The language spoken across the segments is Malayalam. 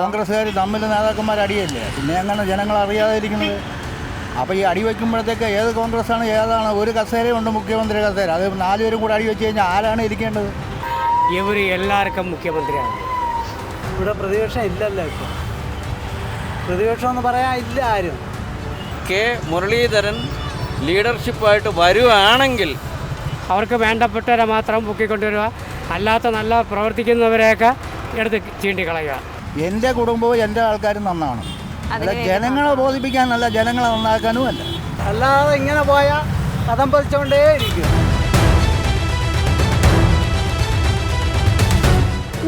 കോൺഗ്രസ്സുകാർ തമ്മിൽ നേതാക്കന്മാർ അടിയല്ലേ, പിന്നെ അങ്ങനെ ജനങ്ങൾ അറിയാതിരിക്കുന്നത്. അപ്പോൾ ഈ അടി വയ്ക്കുമ്പോഴത്തേക്ക് ഏത് കോൺഗ്രസ്സാണ് ഏതാണ്, ഒരു കസേരയുണ്ട് മുഖ്യമന്ത്രി കസേര, അത് 4 പേരും കൂടെ അടി വെച്ച് കഴിഞ്ഞാൽ ആരാണ് ഇരിക്കേണ്ടത്? ഇവർ എല്ലാവർക്കും മുഖ്യമന്ത്രിയാണ്. ഇവിടെ പ്രതിപക്ഷം ഇല്ലല്ലോ, ഇപ്പോൾ പ്രതിപക്ഷം എന്ന് പറയാൻ ഇല്ല ആരും. കെ മുരളീധരൻ ലീഡർഷിപ്പായിട്ട് വരുവാണെങ്കിൽ അവർക്ക് വേണ്ടപ്പെട്ടവരെ മാത്രം പൊക്കിക്കൊണ്ടുവരിക, അല്ലാത്ത നല്ല പ്രവർത്തിക്കുന്നവരെയൊക്കെ എടുത്ത് ചീണ്ടിക്കളയുക. എൻ്റെ കുടുംബവും എൻ്റെ ആൾക്കാരും നന്നാണ്, അല്ല ജനങ്ങളെ ബോധിപ്പിക്കാനല്ല, ജനങ്ങളെ നന്നാക്കാനും അല്ല. അല്ലാതെ ഇങ്ങനെ പോയാൽ കഥം പതിച്ചുകൊണ്ടേ ഇരിക്കും.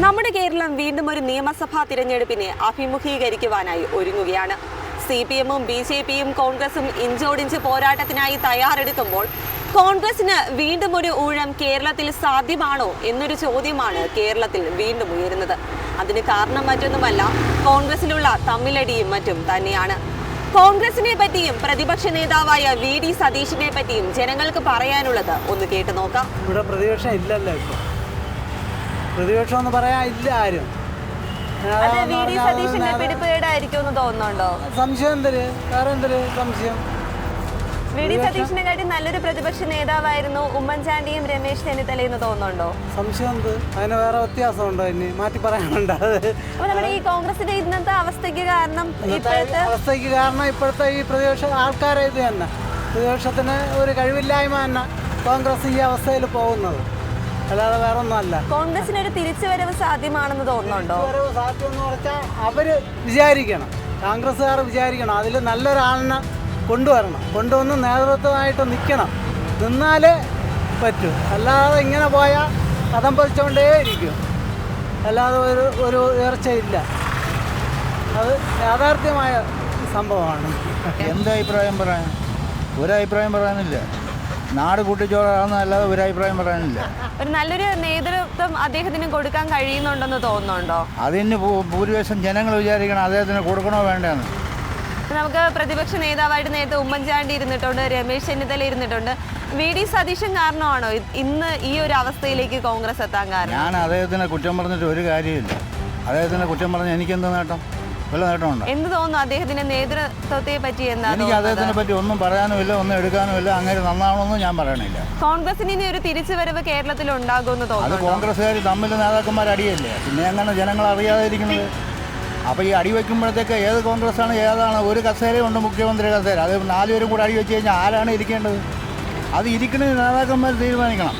നമ്മുടെ കേരളം വീണ്ടും ഒരു നിയമസഭാ തിരഞ്ഞെടുപ്പിനെ അഭിമുഖീകരിക്കുവാനായി ഒരുങ്ങുകയാണ്. CPM-ഉം BJP-യും കോൺഗ്രസും ഇഞ്ചോടിഞ്ച് പോരാട്ടത്തിനായി തയ്യാറെടുക്കുമ്പോൾ കോൺഗ്രസിന് വീണ്ടും ഒരു ഊഴം കേരളത്തിൽ സാധ്യമാണോ എന്നൊരു ചോദ്യമാണ് കേരളത്തിൽ വീണ്ടും ഉയരുന്നത്. അതിന് കാരണം മറ്റൊന്നുമല്ല, കോൺഗ്രസിലുള്ള തമ്മിലടിയും മറ്റും തന്നെയാണ്. കോൺഗ്രസിനെ പറ്റിയും പ്രതിപക്ഷ നേതാവായ VD സതീശിനെ പറ്റിയും ജനങ്ങൾക്ക് പറയാനുള്ളത് ഒന്ന് കേട്ടു നോക്കാം. ഇവിടെ പ്രതിപക്ഷം ഇല്ലല്ലോ, ഇപ്പോൾ പ്രതിപക്ഷം എന്ന് പറയാൻ ഇല്ല ആരും. VD സതീശിന്റെ പിടിപ്പുകേടായിരിക്കും എന്ന് തോന്നുന്നുണ്ടോ? സംശയം എന്തൊരു, വേറെ എന്തൊരു സംശയം? VD സതീശിനെ കാട്ടി നല്ലൊരു പ്രതിപക്ഷ നേതാവായിരുന്നു ഉമ്മൻചാണ്ടിയും രമേശ് ചെന്നിത്തലയെന്ന് തോന്നുന്നുണ്ടോ? സംശയം എന്ത്, അതിന് വേറെ വ്യത്യാസമുണ്ടോ? ഇനി മാറ്റി പറയാനുണ്ടോ? അപ്പോൾ നമ്മുടെ ഈ കോൺഗ്രസിന്റെ ഇന്നത്തെ അവസ്ഥയ്ക്ക് കാരണം ഇപ്പോഴത്തെ ഈ പ്രതിപക്ഷ ആൾക്കാരെ ഇത് തന്നെ, പ്രതിപക്ഷത്തിന് ഒരു കഴിവില്ലായ്മ തന്നെ കോൺഗ്രസ് ഈ അവസ്ഥയിൽ പോകുന്നത്, അല്ലാതെ വേറെ ഒന്നുമല്ല. കോൺഗ്രസിന് ഒരു തിരിച്ചുവരവ് സാധ്യമാണെന്ന് തോന്നുന്നുണ്ടോ? തിരിച്ചുവരവ് സാധ്യം എന്ന് പറഞ്ഞാൽ അവര് വിചാരിക്കണം, കോൺഗ്രസ്സുകാർ വിചാരിക്കണം, അതിൽ നല്ലൊരാളിനെ കൊണ്ടുവന്ന് നേതൃത്വമായിട്ട് നിന്നാലേ പറ്റൂ. അല്ലാതെ ഇങ്ങനെ പോയാൽ കഥം പതിച്ചുകൊണ്ടേ ഇരിക്കും, അല്ലാതെ ഒരു ഉയർച്ചയില്ല. അത് യാഥാർത്ഥ്യമായ സംഭവമാണ്. എന്തഭിപ്രായം പറയാൻ? ഒരഭിപ്രായം പറയാനില്ല. നാട് കൂട്ടിച്ചോറാണെന്നല്ലാതെ ഒരഭിപ്രായം പറയാനില്ല. ഒരു നല്ലൊരു നേതൃത്വം അദ്ദേഹത്തിന് കൊടുക്കാൻ കഴിയുന്നുണ്ടെന്ന് തോന്നുന്നുണ്ടോ? അതിന് ഭൂരിപക്ഷം ജനങ്ങൾ വിചാരിക്കണം അദ്ദേഹത്തിന് കൊടുക്കണോ വേണ്ടെന്ന്. നമുക്ക് പ്രതിപക്ഷ നേതാവായിട്ട് നേരത്തെ ഉമ്മൻചാണ്ടി ഇരുന്നിട്ടുണ്ട്, രമേശ് ചെന്നിത്തല ഇരുന്നിട്ടുണ്ട്. VD സതീശൻ കാരണമാണോ ഇന്ന് ഈ ഒരു അവസ്ഥയിലേക്ക് കോൺഗ്രസ് എത്താൻ കാരണം? ഞാൻ അദ്ദേഹത്തിനെ കുറ്റം പറഞ്ഞിട്ട് ഒരു കാര്യമില്ല. അദ്ദേഹത്തിനെ കുറ്റം പറഞ്ഞ് എനിക്കെന്ത് നേട്ടം? വല്ല നേട്ടമുണ്ടോ? എന്ത് തോന്നുന്നു അദ്ദേഹത്തിന്റെ നേതൃത്വത്തെ പറ്റി? എനിക്ക് അദ്ദേഹത്തിനെ പറ്റി ഒന്നും പറയാനുമില്ല, ഒന്നും എടുക്കാനുമില്ല. അങ്ങനെ നന്നാവണമെന്നും ഞാൻ പറയണില്ല. കോൺഗ്രസിന് ഇനി ഒരു തിരിച്ചുവരവ് കേരളത്തിൽ ഉണ്ടാകുമെന്ന് അത് തോന്നുന്നു. കോൺഗ്രസ്സുകാർ തമ്മിൽ നേതാക്കന്മാർ അടിയല്ലേ, പിന്നെ അങ്ങനെ ജനങ്ങൾ അറിയാതിരിക്കുന്നത്. അപ്പോൾ ഈ അടി വയ്ക്കുമ്പോഴത്തേക്ക് ഏത് കോൺഗ്രസ്സാണ് ഏതാണ്, ഒരു കസേരയുണ്ട് മുഖ്യമന്ത്രി കസേര, അത് 4 പേരും കൂടെ അടി വെച്ച് കഴിഞ്ഞാൽ ആരാണ് ഇരിക്കേണ്ടത്? അത് ഇരിക്കണത് നേതാക്കന്മാർ തീരുമാനിക്കണം.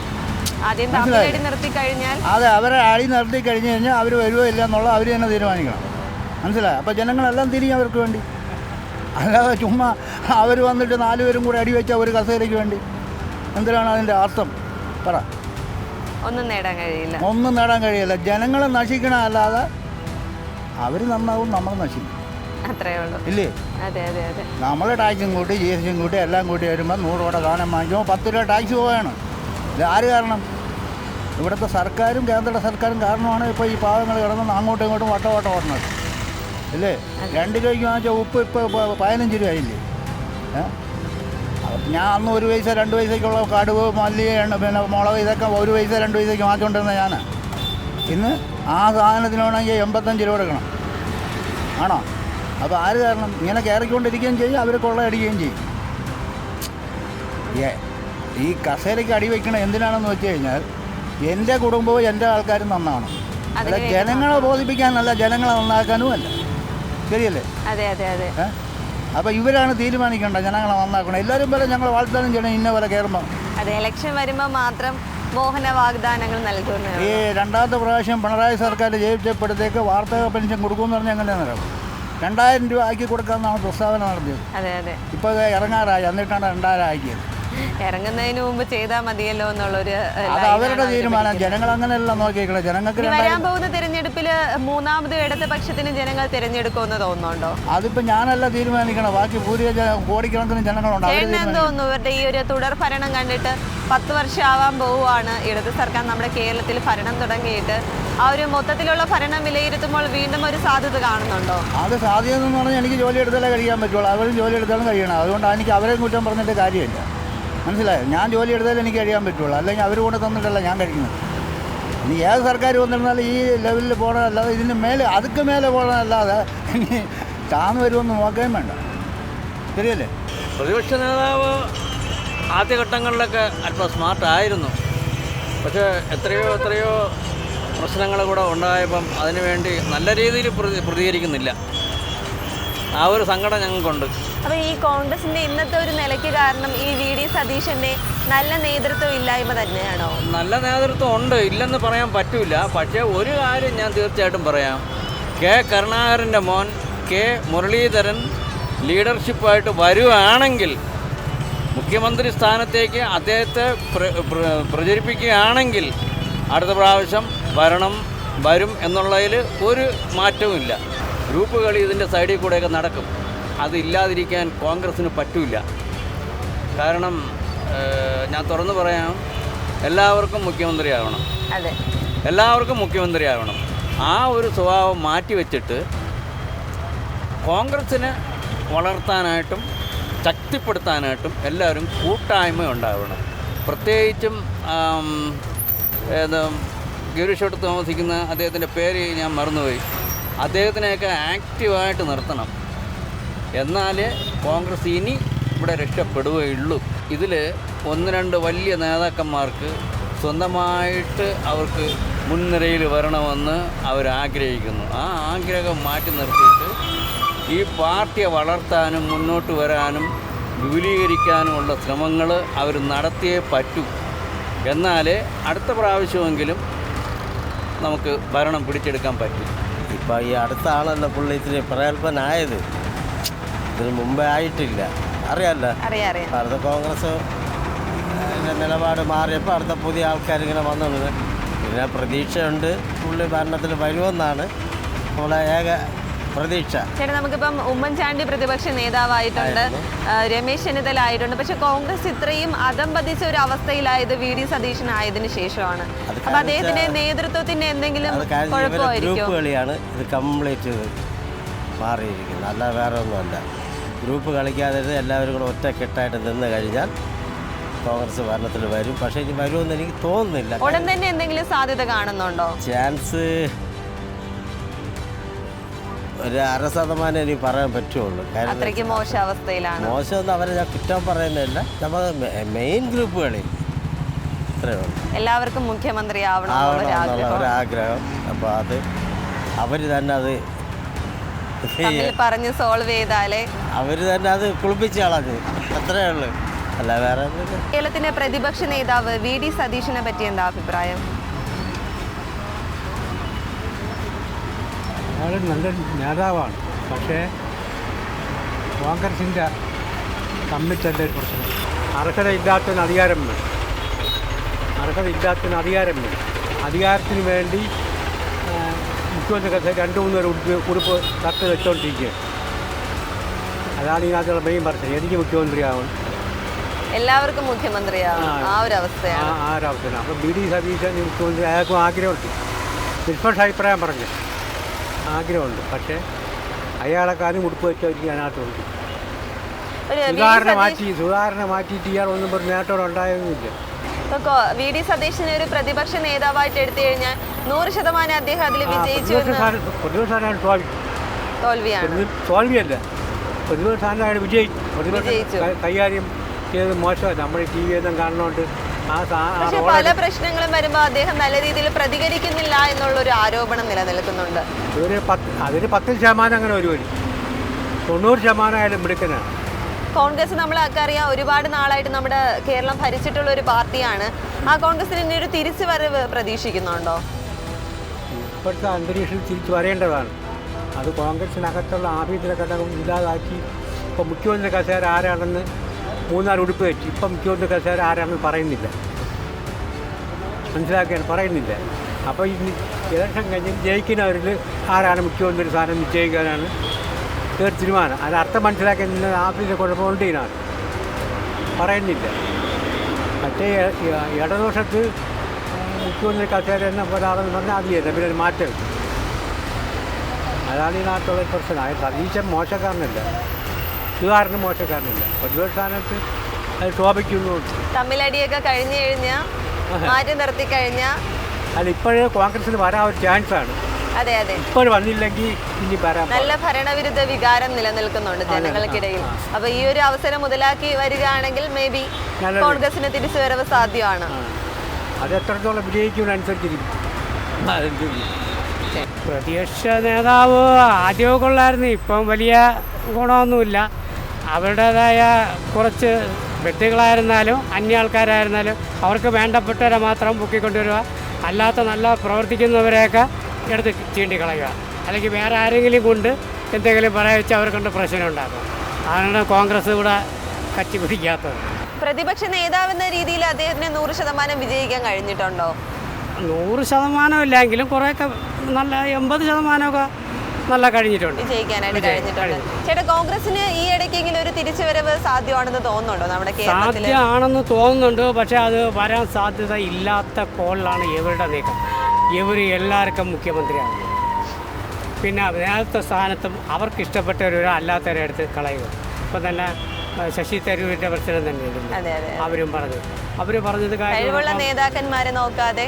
ആദ്യം തമ്മിലടി നിർത്തി കഴിഞ്ഞാൽ അതെ, അവരെ അടി നിർത്തി കഴിഞ്ഞ് കഴിഞ്ഞാൽ അവർ വരുമോ ഇല്ല എന്നുള്ളത് അവർ തന്നെ തീരുമാനിക്കണം. മനസ്സിലായി? അപ്പോൾ ജനങ്ങളെല്ലാം തിരിയും അവർക്ക് വേണ്ടി, അല്ലാതെ ചുമ്മാ അവർ വന്നിട്ട് 4 പേരും കൂടെ അടി വെച്ചാൽ ഒരു കസേരയ്ക്ക് വേണ്ടി. എന്തിനാണ് അതിൻ്റെ അർത്ഥം? പറ. ഒന്നും നേടാൻ കഴിയില്ല. ഒന്നും നേടാൻ കഴിയില്ല. ജനങ്ങളെ നശിക്കണം, അല്ലാതെ അവർ നന്നാവും, നമ്മൾ നശിക്കും. അത്രേ ഉള്ളൂ, ഇല്ലേ? അതെ അതെ അതെ. നമ്മൾ ടാക്സും കൂട്ടി GST കൂട്ടി എല്ലാം കൂട്ടി വരുമ്പോൾ 100 രൂപയുടെ സാധനം വാങ്ങിക്കുമ്പോൾ 10 രൂപ ടാക്സ് പോവുകയാണ്. ഇത് ആര് കാരണം? ഇവിടുത്തെ സർക്കാരും കേന്ദ്ര സർക്കാരും കാരണമാണ് ഇപ്പോൾ ഈ പാവങ്ങൾ കിടന്ന് അങ്ങോട്ടും ഇങ്ങോട്ടും വട്ടം ഓടുന്നത്, ഇല്ലേ? 2 രൂപയ്ക്ക് വാങ്ങിച്ച ഉപ്പ് ഇപ്പോൾ 15 രൂപയായില്ലേ? ഞാൻ അന്ന് 1 പൈസ 2 പൈസയ്ക്കുള്ള കടുവ്, മല്ലി, പിന്നെ മുളക് ഇതൊക്കെ 1 പൈസ 2 പൈസയ്ക്ക് വാങ്ങിച്ചുകൊണ്ടിരുന്ന ഞാൻ ഇന്ന് ആ സാധനത്തിന് വേണമെങ്കിൽ 85 രൂപ എടുക്കണം. ആണോ? അപ്പോൾ ആര് കാരണം? ഇങ്ങനെ കയറിക്കൊണ്ടിരിക്കുകയും ചെയ്യും, അവർ കൊള്ളയടിക്കുകയും ചെയ്യും. ഈ കസേരയ്ക്ക് അടി വയ്ക്കണം എന്തിനാണെന്ന് വെച്ച് കഴിഞ്ഞാൽ എൻ്റെ കുടുംബവും എൻ്റെ ആൾക്കാരും നന്നാണ്, അല്ല ജനങ്ങളെ ബോധിപ്പിക്കാനല്ല, ജനങ്ങളെ നന്നാക്കാനും അല്ല. ശരിയല്ലേ? അതെ അതെ അതെ. അപ്പോൾ ഇവരാണ് തീരുമാനിക്കേണ്ടത് ജനങ്ങളെ നന്നാക്കണം. എല്ലാവരും പോലെ ഞങ്ങൾ വാഗ്ദാനം ചെയ്യണം ഇന്ന പോലെ കയറുമ്പോൾ. അതെ, ഇലക്ഷൻ വരുമ്പോൾ മാത്രം മോഹന വാഗ്ദാനങ്ങൾ നൽകുന്നു. ഈ 2ാമത്തെ പ്രാവശ്യം പിണറായി സർക്കാർ ജയിച്ചപ്പോഴത്തേക്ക് വാർത്തക പെൻഷൻ കൊടുക്കുമെന്ന് പറഞ്ഞാൽ എങ്ങനെയാണെന്ന് അറിയാം. 2000 രൂപ ആക്കി കൊടുക്കാമെന്നാണ് പ്രസ്താവന നടത്തിയത്. അതെ അതെ. ഇപ്പോൾ ഇറങ്ങാറായി, എന്നിട്ടാണ് 2000 ആക്കിയത്. ഇറങ്ങുന്നതിന് മുമ്പ് ചെയ്താൽ മതിയല്ലോ എന്നുള്ളൊരു അത് അവരുടെ തീരുമാനം. ജനങ്ങൾ അങ്ങനെയല്ല നോക്കിയേക്കണം. ജനങ്ങൾക്ക് വരാൻ പോകുന്ന തെരഞ്ഞെടുപ്പിൽ 3ാമത് ഇടതുപക്ഷത്തിന് ജനങ്ങൾ തിരഞ്ഞെടുക്കുമെന്ന് തോന്നുന്നുണ്ടോ? അതിപ്പോൾ ഞാനല്ല തീരുമാനിക്കണം, ബാക്കി കോടിക്കണക്കിന് ജനങ്ങളുണ്ട്. തോന്നുന്നു ഇവരുടെ ഈ ഒരു തുടർ ഭരണം കണ്ടിട്ട് 10 വർഷം ആവാൻ പോവുകയാണ് ഇടത് സർക്കാർ നമ്മുടെ കേരളത്തിൽ ഭരണം തുടങ്ങിയിട്ട്. ആ ഒരു മൊത്തത്തിലുള്ള ഭരണം വിലയിരുത്തുമ്പോൾ വീണ്ടും ഒരു സാധ്യത കാണുന്നുണ്ടോ? അത് സാധ്യത എന്ന് പറഞ്ഞാൽ എനിക്ക് ജോലി എടുത്താലേ കഴിയാൻ പറ്റുള്ളൂ. അവരും ജോലി എടുത്താലും കഴിയണം. അതുകൊണ്ട് എനിക്ക് അവരെ കുറ്റം പറഞ്ഞിട്ട് കാര്യമില്ല. മനസ്സിലായോ? ഞാൻ ജോലി എടുത്താലേ എനിക്ക് കഴിയാൻ പറ്റുള്ളൂ, അല്ലെങ്കിൽ അവർ കൊണ്ട് തന്നിട്ടല്ല ഞാൻ കഴിക്കുന്നത്. ഇനി ഏത് സർക്കാർ വന്നിരുന്നാലും ഈ ലെവലിൽ പോകണമല്ലാതെ ഇതിന് മേലെ അതുക്ക് മേലെ പോകണമല്ലാതെ ഇനി താന്ന് വരുമെന്ന് നോക്കുകയും വേണ്ട. ശരിയല്ലേ? പ്രതിപക്ഷ നേതാവ് ആദ്യഘട്ടങ്ങളിലൊക്കെ അല്പം സ്മാർട്ടായിരുന്നു. പക്ഷേ എത്രയോ പ്രശ്നങ്ങൾ കൂടെ ഉണ്ടായപ്പം അതിനുവേണ്ടി നല്ല രീതിയിൽ പ്രതികരിക്കുന്നില്ല. ആ ഒരു സങ്കടം ഞങ്ങൾക്കുണ്ട്. അപ്പോൾ ഈ കോൺഗ്രസിന്റെ ഇന്നത്തെ ഒരു നിലയ്ക്ക് കാരണം ഈ വി ഡി സതീശന്റെ നല്ല നേതൃത്വം ഇല്ലായ്മ തന്നെയാണോ? നല്ല നേതൃത്വം ഉണ്ട്, ഇല്ലെന്ന് പറയാൻ പറ്റില്ല. പക്ഷേ ഒരു കാര്യം ഞാൻ തീർച്ചയായിട്ടും പറയാം. കെ കരുണാകരൻ്റെ മോൻ കെ മുരളീധരൻ ലീഡർഷിപ്പായിട്ട് വരുവാണെങ്കിൽ, മുഖ്യമന്ത്രി സ്ഥാനത്തേക്ക് അദ്ദേഹത്തെ പ്രചരിപ്പിക്കുകയാണെങ്കിൽ അടുത്ത പ്രാവശ്യം വരും എന്നുള്ളതിൽ ഒരു മാറ്റവുമില്ല. ഗ്രൂപ്പ് കളി ഇതിൻ്റെ സൈഡിൽ കൂടെയൊക്കെ നടക്കും. അതില്ലാതിരിക്കാൻ കോൺഗ്രസ്സിന് പറ്റില്ല. കാരണം ഞാൻ തുറന്നു പറയാം, എല്ലാവർക്കും മുഖ്യമന്ത്രിയാവണം. അതെ, എല്ലാവർക്കും മുഖ്യമന്ത്രിയാവണം. ആ ഒരു സ്വഭാവം മാറ്റിവെച്ചിട്ട് കോൺഗ്രസ്സിനെ വളർത്താനായിട്ടും ശക്തിപ്പെടുത്താനായിട്ടും എല്ലാവരും കൂട്ടായ്മ ഉണ്ടാവണം. പ്രത്യേകിച്ചും ഗിരീഷോട്ട് താമസിക്കുന്ന അദ്ദേഹത്തിൻ്റെ പേര് ഞാൻ മറന്നുപോയി. അദ്ദേഹത്തിനെയൊക്കെ ആക്റ്റീവായിട്ട് നിർത്തണം. എന്നാലേ കോൺഗ്രസ് ഇനി ഇവിടെ രക്ഷപ്പെടുകയുള്ളൂ. ഇതിൽ 1-2 വലിയ നേതാക്കന്മാർക്ക് സ്വന്തമായിട്ട് അവർക്ക് മുൻനിരയിൽ വരണമെന്ന് അവരാഗ്രഹിക്കുന്നു. ആ ആഗ്രഹം മാറ്റി നിർത്തിയിട്ട് ഈ പാർട്ടിയെ വളർത്താനും മുന്നോട്ട് വരാനും വിപുലീകരിക്കാനുമുള്ള ശ്രമങ്ങൾ അവർ നടത്തിയേ പറ്റൂ. എന്നാലേ അടുത്ത പ്രാവശ്യമെങ്കിലും നമുക്ക് ഭരണം പിടിച്ചെടുക്കാൻ പറ്റും. ഇപ്പോൾ ഈ അടുത്ത ആളല്ല പുള്ളി ഇത്തിരി പ്രഗത്ഭനായത്, ഇതിന് മുമ്പേ ആയിട്ടില്ല. അറിയാമല്ലോ, അടുത്ത കോൺഗ്രസ് നിലപാട് മാറിയപ്പോൾ അടുത്ത പുതിയ ആൾക്കാരിങ്ങനെ വന്നത്. പിന്നെ പ്രതീക്ഷയുണ്ട് പുള്ളി ഭരണത്തിൽ വരുമെന്നാണ് നമ്മളെ ഏക പ്രതീക്ഷ. ചേട്ടാ, നമുക്കിപ്പം ഉമ്മൻചാണ്ടി പ്രതിപക്ഷ നേതാവായിട്ടുണ്ട്, രമേശ് ചെന്നിത്തല ആയിട്ടുണ്ട്. പക്ഷെ കോൺഗ്രസ് ഇത്രയും അധംപതിച്ച ഒരു അവസ്ഥയിലായത് വി ഡി സതീശനായതിനു ശേഷമാണ്. അപ്പൊ അദ്ദേഹത്തിന്റെ നേതൃത്വത്തിന്റെ എന്തെങ്കിലും കുഴപ്പമായിരിക്കും? ഗ്രൂപ്പ് കളിയാണ് ഇത് കംപ്ലീറ്റ് മാറിയിരിക്കുന്നത്, അല്ല വേറെ ഒന്നുമല്ല. ഗ്രൂപ്പ് കളിക്കാതെ എല്ലാവരും കൂടെ ഒറ്റക്കെട്ടായിട്ട് നിന്ന് കഴിഞ്ഞാൽ കോൺഗ്രസ് ഭരണത്തിൽ വരും. പക്ഷേ ഇനി വരുമെന്ന് എനിക്ക് തോന്നുന്നില്ല. ഉടൻ തന്നെ എന്തെങ്കിലും സാധ്യത കാണുന്നുണ്ടോ? ചാൻസ് ഒരു 1% എനിക്ക് പറയാൻ പറ്റുള്ളൂ. അത്രയ്ക്ക് മോശം അവസ്ഥയിലാണ്. മോശമൊന്നും അവരെ ഞാൻ കുറ്റം പറയുന്നില്ല. നമ്മൾ മെയിൻ ഗ്രൂപ്പ് കളി ഇത്രയേ ഉള്ളൂ. എല്ലാവർക്കും മുഖ്യമന്ത്രി ആവണമെന്നുള്ള ഒരാഗ്രഹം. അപ്പോൾ അത് അവർ തന്നെ അത് പറഞ്ഞ് സോൾവ് ചെയ്താലേ അവർ തന്നെ അത് കുളിപ്പിച്ച് കളഞ്ഞു, അത്രയേ ഉള്ളൂ, അല്ല വേറെ. കേരളത്തിന്റെ പ്രതിപക്ഷ നേതാവ് വി ഡി സതീശനെ പറ്റി എന്താ അഭിപ്രായം? അയാൾ നല്ല നേതാവാണ്. പക്ഷേ കോൺഗ്രസിൻ്റെ തമ്മിച്ചല്ല ഒരു പ്രശ്നം. അർഹതയില്ലാത്തതിന് അധികാരം വേണം. അധികാരത്തിന് വേണ്ടി മുഖ്യമന്ത്രി 2-3 ഉടുപ്പ് തട്ട് വെച്ചോണ്ടിരിക്കുക. അതാണ് ഇതിനകത്തുള്ള മെയിൻ പ്രശ്നം. എനിക്ക് മുഖ്യമന്ത്രിയാവണം, എല്ലാവർക്കും മുഖ്യമന്ത്രിയാവണം, ആ ഒരു അവസ്ഥയാണ്. ആ ഒരു അവസ്ഥയാണ്. അപ്പം വി ഡി സതീശൻ മുഖ്യമന്ത്രി അയാൾക്കും ആഗ്രഹമുണ്ട്. നിഷ്പക്ഷ അഭിപ്രായം പറഞ്ഞു ആഗ്രഹമുണ്ട്. പക്ഷേ അയാളെക്കാരും ഉടുപ്പ് വെച്ചവർക്ക് അതിനകത്തുണ്ട്. സുധാരണ മാറ്റിയിട്ട് ഇയാളൊന്നും പറഞ്ഞ് നേട്ടം ഉണ്ടായൊന്നുമില്ല. വി ഡി സതീശനെ ഒരു പ്രതിപക്ഷ നേതാവായിട്ട് എടുത്തു കഴിഞ്ഞാൽ 100% അദ്ദേഹം അതിൽ വിജയിച്ചു. തോൽവിയല്ല, പ്രതിപക്ഷ വിജയിച്ചു. കൈകാര്യം ചെയ്തത് മോശമല്ല. നമ്മൾ ടി വി ഒന്നും കാണുന്നതുകൊണ്ട് പക്ഷെ പല പ്രശ്നങ്ങളും വരുമ്പോൾ അദ്ദേഹം നല്ല രീതിയിൽ പ്രതികരിക്കുന്നില്ല എന്നുള്ളൊരു ആരോപണം നിലനിൽക്കുന്നുണ്ട്. അതിന് 10% അങ്ങനെ ഒരു 90% ആയാലും മിടുക്കനാണ്. കോൺഗ്രസ് നമ്മളൊക്കെ അറിയാം, ഒരുപാട് നാളായിട്ട് നമ്മുടെ കേരളം ഭരിച്ചിട്ടുള്ള ഒരു പാർട്ടിയാണ്. ആ കോൺഗ്രസിന് ഇനി ഒരു തിരിച്ചു വരവ് പ്രതീക്ഷിക്കുന്നുണ്ടോ? ഇപ്പോഴത്തെ അന്തരീക്ഷം തിരിച്ചു വരേണ്ടതാണ്. അത് കോൺഗ്രസിനകത്തുള്ള ആഭ്യന്തര ഘടകം ഇല്ലാതാക്കി. ഇപ്പോൾ മുഖ്യമന്ത്രി കസേര ആരാണെന്ന് 3-4 ഉടുപ്പ് വെച്ച് ഇപ്പം മുഖ്യമന്ത്രി കസേര ആരാണെന്ന് പറയുന്നില്ല, മനസ്സിലാക്കാൻ പറയുന്നില്ല. അപ്പോൾ ഈ ഇലക്ഷൻ കഴിഞ്ഞ് ജയിക്കുന്നവരിൽ ആരാണ് മുഖ്യമന്ത്രി സ്ഥാനം നിശ്ചയിക്കാനാണ് തീരുമാനം. അത് അർത്ഥം മനസ്സിലാക്കാൻ ആഫീസിലെ കുഴപ്പമുണ്ട്, ഇതിനാണ് പറയുന്നില്ല. മറ്റേ ഇടതുപക്ഷത്ത് മുഖ്യമന്ത്രി കസേര എന്ന ഒരാളെന്ന് പറഞ്ഞാൽ അതില്ല, പിന്നെ ഒരു മാറ്റം. അതാണ് ഇതിനകത്തുള്ള പ്രശ്നം. സതീശൻ മോശക്കാരനല്ല, സുധാകരന് മോശക്കാരനില്ല. പ്രതിപക്ഷ സ്ഥാനത്ത് അത് ശോഭിക്കുന്നു. തമ്മിലടിയൊക്കെ കഴിഞ്ഞു കഴിഞ്ഞാൽ മാറ്റി നിർത്തി കഴിഞ്ഞാൽ അല്ല ഇപ്പോഴേ കോൺഗ്രസ്സിന് വരാൻ ഒരു ചാൻസാണ്. അതെ അതെ, ഇപ്പോൾ വന്നില്ലെങ്കിൽ ഇനി വരാൻ നല്ല ഭരണവിരുദ്ധ വികാരം നിലനിൽക്കുന്നുണ്ട് ജനങ്ങൾക്കിടയിൽ. അപ്പൊ ഈ ഒരു അവസരം മുതലാക്കി വരികയാണെങ്കിൽ മേ ബി കോൺഗ്രസിന് തിരിച്ചുവരവ് സാധ്യമാണ്. അത് എത്രത്തോളം വിജയിക്കുന്നതനുസരിച്ചിരിക്കും. പ്രതിപക്ഷ നേതാവ് ആദ്യമൊക്കെ ഉള്ളായിരുന്നു, ഇപ്പം വലിയ ഗുണമൊന്നുമില്ല. അവരുടേതായ കുറച്ച് വ്യക്തികളായിരുന്നാലും അന്യ ആൾക്കാരായിരുന്നാലും അവർക്ക് വേണ്ടപ്പെട്ടവരെ മാത്രം പൊക്കിക്കൊണ്ടുവരിക, അല്ലാത്ത നല്ല പ്രവർത്തിക്കുന്നവരെയൊക്കെ എടുത്ത് ചീണ്ടിക്കളയുക, അല്ലെങ്കിൽ വേറെ ആരെങ്കിലും കൊണ്ട് എന്തെങ്കിലും പറയാൻ വെച്ച് അവരെ കൊണ്ട് പ്രശ്നം ഉണ്ടാക്കും. അതാണ് കോൺഗ്രസ് ഇവിടെ കച്ചി പിടിക്കാത്തത്. പ്രതിപക്ഷ നേതാവെന്ന രീതിയിൽ അദ്ദേഹത്തിന് 100% വിജയിക്കാൻ കഴിഞ്ഞിട്ടുണ്ടോ? 100% ഇല്ലെങ്കിലും കുറേയൊക്കെ നല്ല 80%ഒക്കെ നല്ല കഴിഞ്ഞിട്ടുണ്ട്, വിജയിക്കാനായിട്ട് കഴിഞ്ഞിട്ടുണ്ട്. ചേട്ടാ, കോൺഗ്രസിന് ഈ ഇടയ്ക്കെങ്കിലും ഒരു തിരിച്ചുവരവ് സാധ്യമാണെന്ന് തോന്നുന്നുണ്ടോ നമ്മുടെ കേരളത്തിൽ? സാധ്യമാണെന്ന് തോന്നുന്നുണ്ട്, പക്ഷേ അത് വരാൻ സാധ്യത ഇല്ലാത്ത കോളിലാണ് ഇവരുടെ നീക്കം. ഇവർ എല്ലാവർക്കും മുഖ്യമന്ത്രിയാണ്, പിന്നെ നേരത്തെ സ്ഥാനത്തും അവർക്ക് ഇഷ്ടപ്പെട്ടവരോ അല്ലാത്തവരെ എടുത്ത് കളയുക. ഇപ്പം തന്നെ ശശി തരൂരിൻ്റെ പ്രശ്നം തന്നെയുണ്ട്. അവർ പറഞ്ഞത് കഴിവുള്ള നേതാക്കന്മാരെ നോക്കാതെ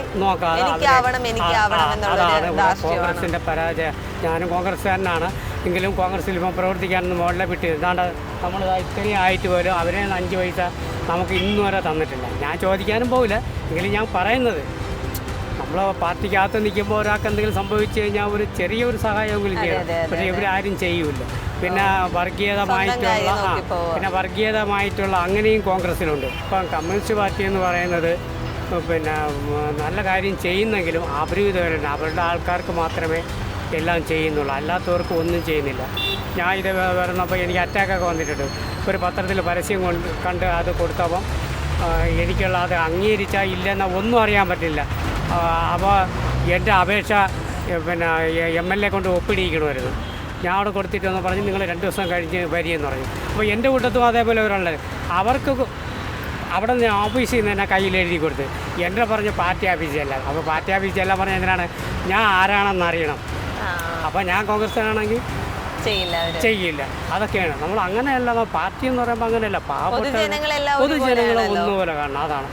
കോൺഗ്രസിൻ്റെ പരാജയം. ഞാനും കോൺഗ്രസ്സുകാരനാണ്, എങ്കിലും കോൺഗ്രസ്സിൽ ഇപ്പം പ്രവർത്തിക്കാനൊന്നും മോളിലെ വിട്ട് എന്താണ്ട് നമ്മൾ ഇത്രയും ആയിട്ട് പോലും അവരെ 5 പൈസ നമുക്ക് ഇന്ന് വരെ തന്നിട്ടില്ല. ഞാൻ ചോദിക്കാനും പോകില്ല, എങ്കിലും ഞാൻ പറയുന്നത് നമ്മൾ പാർട്ടിക്കകത്ത് നിൽക്കുമ്പോൾ ഒരാൾക്ക് എന്തെങ്കിലും സംഭവിച്ചു കഴിഞ്ഞാൽ ഒരു ചെറിയൊരു സഹായമെങ്കിലും ചെയ്യണം. പക്ഷേ ഇവരാരും ചെയ്യൂല. പിന്നെ വർഗീയതമായിട്ടുള്ള അങ്ങനെയും കോൺഗ്രസ്സിനുണ്ട്. ഇപ്പം കമ്മ്യൂണിസ്റ്റ് പാർട്ടി എന്ന് പറയുന്നത് പിന്നെ നല്ല കാര്യം ചെയ്യുന്നെങ്കിലും അപരിമിതവരുണ്ട്. അവരുടെ ആൾക്കാർക്ക് മാത്രമേ എല്ലാം ചെയ്യുന്നുള്ളൂ, അല്ലാത്തവർക്ക് ഒന്നും ചെയ്യുന്നില്ല. ഞാൻ ഇത് വരുന്നപ്പോൾ എനിക്ക് അറ്റാക്കൊക്കെ വന്നിട്ടുണ്ട്. ഒരു പത്രത്തിൽ പരസ്യം കണ്ട് അത് കൊടുത്തപ്പം എനിക്കുള്ള അത് അംഗീകരിച്ചാൽ ഇല്ലെന്ന ഒന്നും അറിയാൻ പറ്റില്ല. അപ്പോൾ എൻ്റെ അപേക്ഷ പിന്നെ MLA കൊണ്ട് ഒപ്പിടിയിക്കണമായിരുന്നു. ഞാൻ അവിടെ കൊടുത്തിട്ട് വന്ന് പറഞ്ഞ് നിങ്ങൾ 2 ദിവസം കഴിഞ്ഞ് വരികയെന്ന് പറഞ്ഞു. അപ്പോൾ എൻ്റെ കൂട്ടത്തും അതേപോലെ ഒരാളുള്ളത് അവർക്ക് അവിടെ നിന്ന് ഓഫീസിൽ നിന്ന് തന്നെ കയ്യിൽ എഴുതി കൊടുത്ത് എൻ്റെ പറഞ്ഞ് പാർട്ടി ഓഫീസല്ല. അപ്പോൾ പാർട്ടി ഓഫീസെല്ലാം പറഞ്ഞ എന്തിനാണ് ഞാൻ ആരാണെന്ന് അറിയണം. അപ്പോൾ ഞാൻ കോൺഗ്രസ്സാണെങ്കിൽ ചെയ്യില്ല. അതൊക്കെയാണ് നമ്മൾ അങ്ങനെയല്ല. പാർട്ടി എന്ന് പറയുമ്പോൾ അങ്ങനെയല്ല, പാവപ്പെട്ട പൊതുജനങ്ങളെ ഒന്നുപോലെ കാണണം. അതാണ്.